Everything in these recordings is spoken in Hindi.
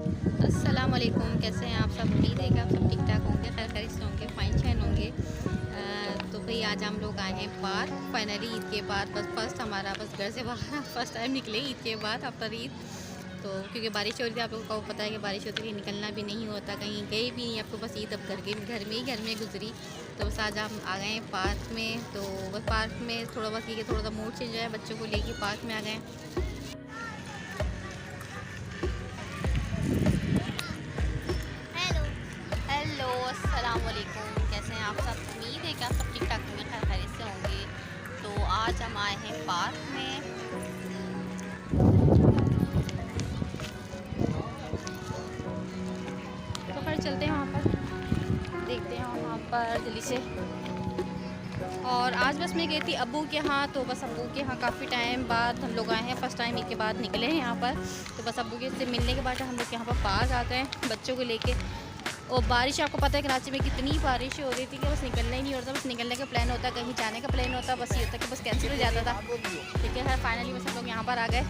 अस्सलाम वालेकुम, कैसे हैं आप सब। उम्मीद है कि आप सब ठीक ठाक होंगे, खैर खैरियत से होंगे, फाइन शैन होंगे। तो भाई आज हम लोग आए हैं पार्क फाइनली ईद के बाद। बस फर्स्ट हमारा बस घर से बाहर फर्स्ट टाइम निकले ईद के बाद आफ्टर ईद। तो क्योंकि बारिश हो रही थी, आप लोगों को पता है कि बारिश होती है, निकलना भी नहीं होता, कहीं गए भी नहीं, आपको बस ईद अब घर में गुजरी। तो बस आज हम आ गए हैं पार्क में। तो बस पार्क में थोड़ा बस ये कि थोड़ा सा मूड चेंज है, बच्चों को लेके पार्क में आ गए। हेलो अस्सलाम वालेकुम, कैसे हैं आप सब। उम्मीद है कि आप सब ठीक ठाक होंगे, खैर खैरियत से होंगे। तो आज हम आए हैं पार्क में। तो फिर चलते हैं वहाँ पर, देखते हैं वहाँ पर जल्दी से। और आज बस मैं गई थी अब्बू के यहाँ। तो बस अब्बू के यहाँ काफ़ी टाइम बाद हम लोग आए हैं, फ़र्स्ट टाइम ईद के बाद निकले हैं यहाँ पर। तो बस अब्बू के से मिलने के बाद हम लोग यहाँ पर पार्क आ गए बच्चों को लेके। और बारिश, आपको पता है कराची में कितनी बारिश हो रही थी कि बस निकलना ही नहीं होता। बस निकलने का प्लान होता, कहीं जाने का प्लान होता, बस ये होता कि बस कैंसिल हो जाता था। ठीक है, फाइनली बस हम लोग यहाँ पर आ गए।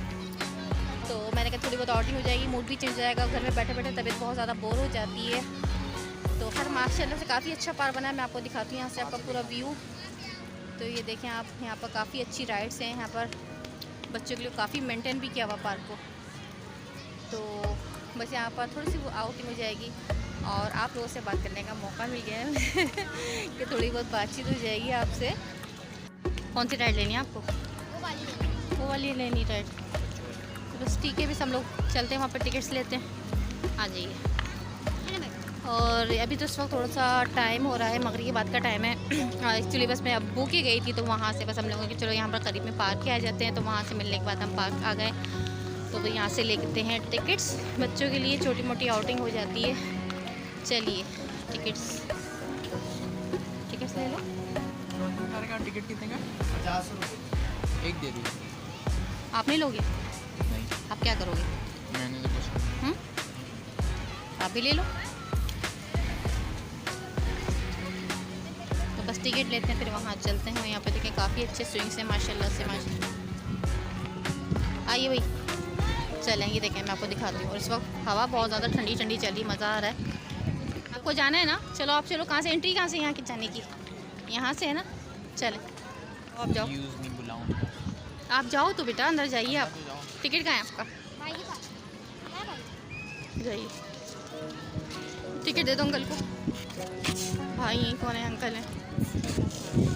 तो मैंने कहा थोड़ी बहुत आउटिंग हो जाएगी, मूड भी चेंज हो जाएगा। घर में बैठे बैठे तबीयत बहुत ज़्यादा बोर हो जाती है। तो खैर माशाल्लाह से काफ़ी अच्छा पार्क बना है। मैं आपको दिखाती हूँ यहाँ से आपका पूरा व्यू। तो ये देखें आप, यहाँ पर काफ़ी अच्छी राइड्स हैं। यहाँ पर बच्चों के लिए काफ़ी मेंटेन भी किया हुआ पार्क को। तो बस यहाँ पर थोड़ी सी वो आउटिंग हो जाएगी और आप लोगों से बात करने का मौका मिल गया है कि थोड़ी बहुत बातचीत हो जाएगी आपसे। कौन सी राइड लेनी है आपको? वो वाली लेनी राइड। तो बस ठीक है, बस हम लोग चलते हैं वहाँ पर, टिकट्स लेते हैं, आ जाइए। और अभी तो इस वक्त थोड़ा सा टाइम हो रहा है, मगरिब के बाद का टाइम है। एक्चुअली बस मैं अब्बू के गई थी, तो वहाँ से बस हम लोगों की चलो यहाँ पर करीब में पार्क के आ जाते हैं। तो वहाँ से मिलने के बाद हम पार्क आ गए। तो भाई यहाँ से लेते हैं टिकट्स, बच्चों के लिए छोटी मोटी आउटिंग हो जाती है। चलिए टिकट्स टिकट्स ले लो। टिकट कितने का? 50 रुपये। एक दे दीजिए। आप नहीं लोगे? नहीं। आप क्या करोगे? मैंने तो कुछ आप भी ले लो। तो बस टिकट लेते हैं, फिर वहाँ चलते हैं। यहाँ पे देखें काफ़ी अच्छे स्विंग्स हैं माशाल्लाह से। आइए भाई चलेंगे, देखें मैं आपको दिखाती हूँ। और इस वक्त हवा बहुत ज़्यादा ठंडी ठंडी चली, मज़ा आ रहा है। आपको जाना है ना? चलो आप चलो। कहाँ से एंट्री, कहाँ से यहाँ की जाने की? यहाँ से है ना, चलें। आप जाओ, आप जाओ तो बेटा अंदर जाइए। आप टिकट कहाँ है आपका? जाइए, टिकट दे दो अंकल को। भाई कौन है? अंकल हैं,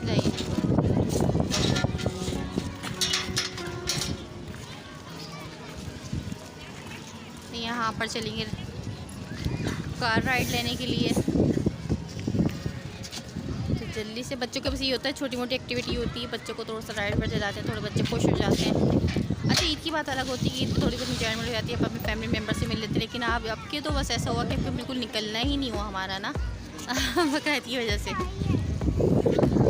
जाइए। यहाँ पर चलेंगे कार राइड लेने के लिए। तो जल्दी से बच्चों के बस ये होता है, छोटी मोटी एक्टिविटी होती है, बच्चों को थोड़ा सा राइड पर जाते हैं, थोड़े बच्चे खुश हो जाते हैं। अच्छा ईद की बात अलग होती है, ईद तो थोड़ी बहुत इंजॉयमेंट हो जाती है, अपने फैमिली मेम्बर से मिल लेते हैं। लेकिन अब के तो बस ऐसा हुआ कि बिल्कुल निकलना ही नहीं हुआ हमारा ना बकरीद की वजह से।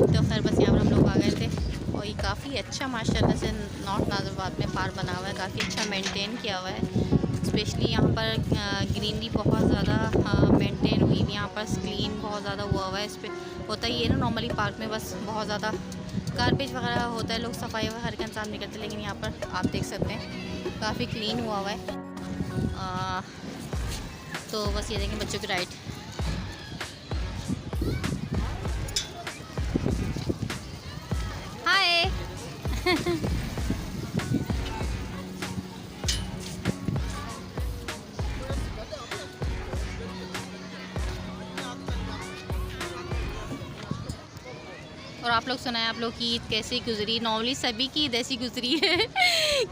तो खैर बस यहाँ पर हम लोग आ गए थे। और ये काफ़ी अच्छा माशाल्लाह से नॉर्थ नाज़रबाद में पार्क बना हुआ है, काफ़ी अच्छा मेंटेन किया हुआ है। स्पेशली यहाँ पर ग्रीनरी बहुत ज़्यादा मेंटेन हुई हुई, यहाँ पर क्लीन बहुत ज़्यादा हुआ है। इस पर होता ही है ना, नॉर्मली पार्क में बस बहुत ज़्यादा गार्बेज वगैरह होता है, लोग सफाई वगैरह हर का इंतजाम नहीं करते। लेकिन यहाँ पर आप देख सकते हैं काफ़ी क्लीन हुआ है। तो बस ये देखें बच्चों की राइड। हाय और आप लोग सुनाएं, आप लोग की ईद कैसी गुजरी? नॉर्मली सभी की ईद ऐसी गुजरी है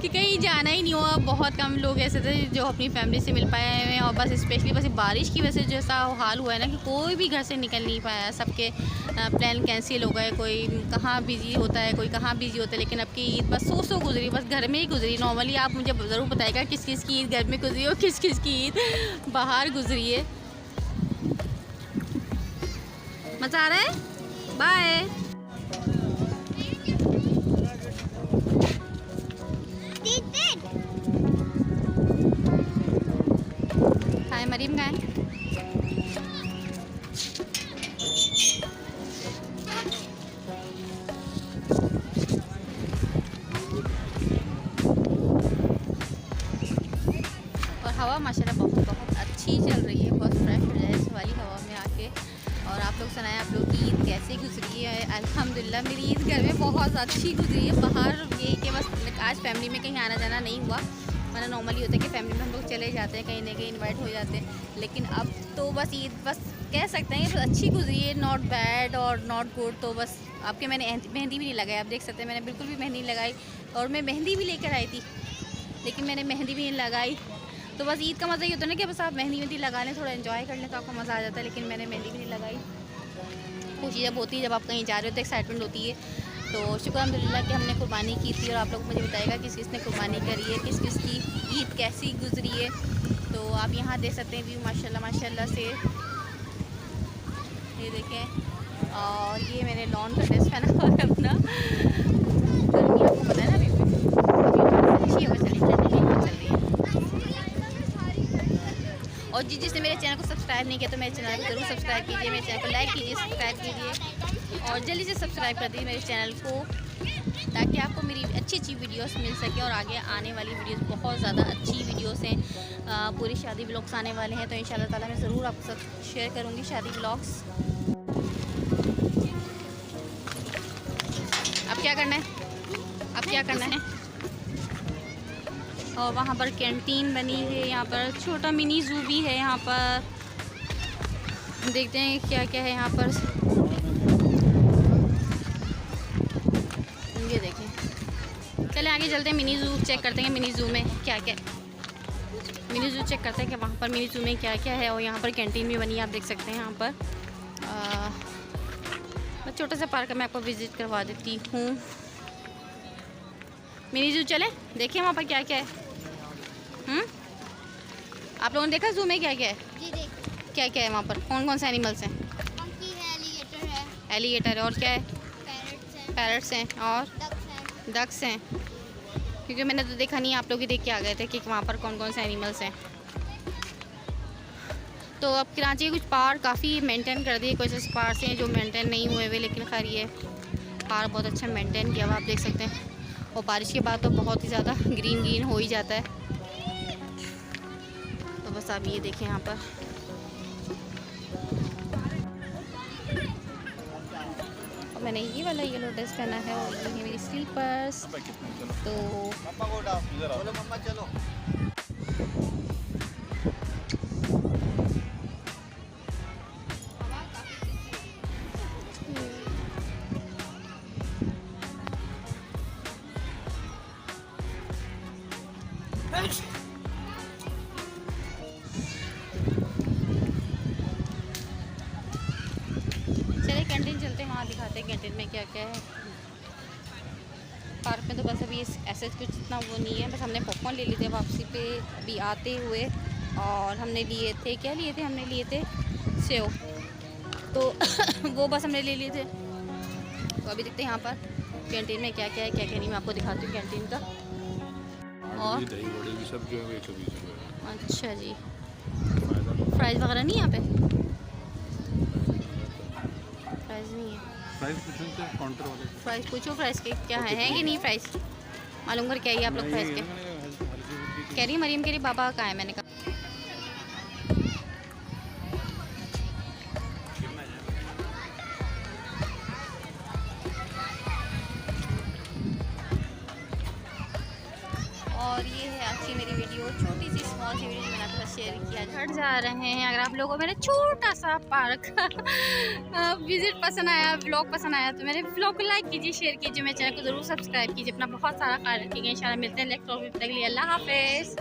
कि कहीं जाना ही नहीं हुआ। बहुत कम लोग ऐसे थे जो अपनी फैमिली से मिल पाए हैं। और बस स्पेशली बस बारिश की वजह से जैसा हाल हुआ है ना कि कोई भी घर से निकल नहीं पाया, सबके प्लान कैंसिल हो गए। कोई कहाँ बिज़ी होता है, कोई कहाँ बिज़ी होता है। लेकिन अब की ईद बस सो गुजरी, बस घर में ही गुजरी। नॉर्मली आप मुझे ज़रूर बताइएगा किस किस की ईद घर में गुजरी और किस किस की ईद बाहर गुजरी है। मज़ा आ रहा है? बाय। हाय मरीम का है। और हवा माशाल्लाह बहुत बहुत अच्छी चल रही है, बहुत फ्रेश हो जाए इस वाली हवा में आके। और आप लोग सुनाएं, आप लोग की ईद कैसी गुजरी है? अल्हम्दुलिल्लाह मेरी ईद घर में बहुत अच्छी गुजरी है। बाहर ये कि बस आज फैमिली में कहीं आना जाना नहीं हुआ, वरना नॉर्मली होता है कि फैमिली में हम लोग चले जाते हैं, कहीं ना कहीं इनवाइट हो जाते हैं। लेकिन अब तो बस ईद बस कह सकते हैं कि बस अच्छी गुजरी है, नॉट बैड और नॉट गुड। तो बस आपके मैंने मेहंदी भी नहीं लगाई, आप देख सकते हैं मैंने बिल्कुल भी मेहंदी नहीं लगाई। और मैं मेहंदी भी लेकर आई थी लेकिन मैंने मेहंदी भी नहीं लगाई। तो बस ईद का मज़ा ये होता है ना कि बस आप मेहंदी लगा लें, थोड़ा एंजॉय कर लें तो आपको मज़ा आ जाता है। लेकिन मैंने मेहंदी भी नहीं लगाई। खुशी जब होती है, जब आप कहीं जा रहे हो तो एक्साइटमेंट होती है। तो शुक्र अल्हम्दुलिल्लाह कि हमने कुर्बानी की थी। और आप लोग मुझे बताएगा किस किस ने कुर्बानी करी है, किस किस की ईद कैसी गुजरी है। तो आप यहाँ देख सकते हैं व्यू माशाल्लाह माशाल्लाह से, ये देखें। और ये मैंने लॉन का ड्रेस पहना हुआ है अपना। गर्मी आपको पता है ना, अभी अच्छी हवा चल रही है। और जिसने मेरे चैनल को सब्सक्राइब नहीं किया तो मेरे चैनल को ज़रूर सब्सक्राइब कीजिए, मेरे चैनल को लाइक कीजिए, सब्सक्राइब कीजिए और जल्दी से सब्सक्राइब कर दीजिए मेरे चैनल को, ताकि आपको मेरी अच्छी अच्छी वीडियोस मिल सके। और आगे आने वाली वीडियोस बहुत ज़्यादा अच्छी वीडियोस हैं, पूरी शादी व्लॉग्स आने वाले हैं। तो इंशाल्लाह ताला मैं ज़रूर आपके साथ शेयर करूँगी शादी व्लॉग्स। अब क्या करना है, अब क्या करना है। और वहाँ पर कैंटीन बनी है, यहाँ पर छोटा मिनी ज़ू भी है। यहाँ पर देखते हैं क्या क्या है यहाँ पर। ये देखें, चले आगे चलते हैं, मिनी ज़ू चेक करते हैं मिनी ज़ू में क्या क्या, मिनी ज़ू चेक करते हैं कि वहाँ पर मिनी ज़ू में क्या क्या है। और यहाँ पर कैंटीन भी बनी है, आप देख सकते हैं। यहाँ पर छोटा सा पार्क मैं आपको विज़िट करवा देती हूँ। मिनी ज़ू चले देखिए वहाँ पर क्या क्या है। आप लोगों ने देखा ज़ू में क्या क्या है? जी देख। क्या क्या है वहाँ पर, कौन कौन से एनिमल्स हैं? मंकी है, एलिगेटर है, एलिगेटर है, और क्या है? पैरट्स हैं और डक्स हैं। डक्स हैं। क्योंकि मैंने तो देखा नहीं, आप लोग ही देख के आ गए थे कि वहाँ पर कौन कौन से एनिमल्स हैं। तो अब कराची के कुछ पार्क काफ़ी मेंटेन कर दिए, कुछ ऐसे पार्क हैं जो मेंटेन नहीं हुए हुए, लेकिन खैर ये पार्क बहुत अच्छा मेंटेन किया हुआ आप देख सकते हैं। और बारिश के बाद तो बहुत ही ज़्यादा ग्रीन ग्रीन हो ही जाता है। तो बस आप ये देखें यहाँ पर। और मैंने ये वाला येलो ड्रेस पहना है और ये है मेरी स्लीपर्स। तो चले कैंटीन चलते हैं, वहाँ दिखाते हैं कैंटीन में क्या क्या है। पार्क में तो बस अभी ऐसे कुछ इतना वो नहीं है, बस हमने पॉपकॉर्न ले लिए थे वापसी पे अभी आते हुए। और हमने लिए थे, क्या लिए थे, हमने लिए थे सेव, तो वो बस हमने ले लिए थे। तो अभी देखते हैं यहाँ पर कैंटीन में क्या क्या है क्या क्या नहीं, मैं आपको दिखाती हूँ कैंटीन का। और दही बड़े भी सब जो है 120 रुपये। अच्छा जी, प्राइस वगैरह नहीं यहाँ पे? प्राइस नहीं है। प्राइस पूछो तो काउंटर वाले से। प्राइस पूछो, प्राइस के क्या है कि नहीं, प्राइस मालूम कर क्या है आप लोग प्राइस के। कह रही मरीम, कह रही बाबा कहाँ है, मैंने कहा और ये है आज की मेरी वीडियो, छोटी सी स्मॉल सी वीडियो मैंने आपके साथ शेयर किया। घर जा रहे हैं, अगर आप लोगों को मेरा छोटा सा पार्क विजिट पसंद आया, व्लॉग पसंद आया तो मेरे व्लॉग को लाइक कीजिए, शेयर कीजिए, मेरे चैनल को ज़रूर सब्सक्राइब कीजिए। अपना बहुत सारा ख्याल रखिएगा। इंशाल्लाह मिलते हैं नेक्स्ट व्लॉग में, तक के लिए अल्लाह हाफिज़।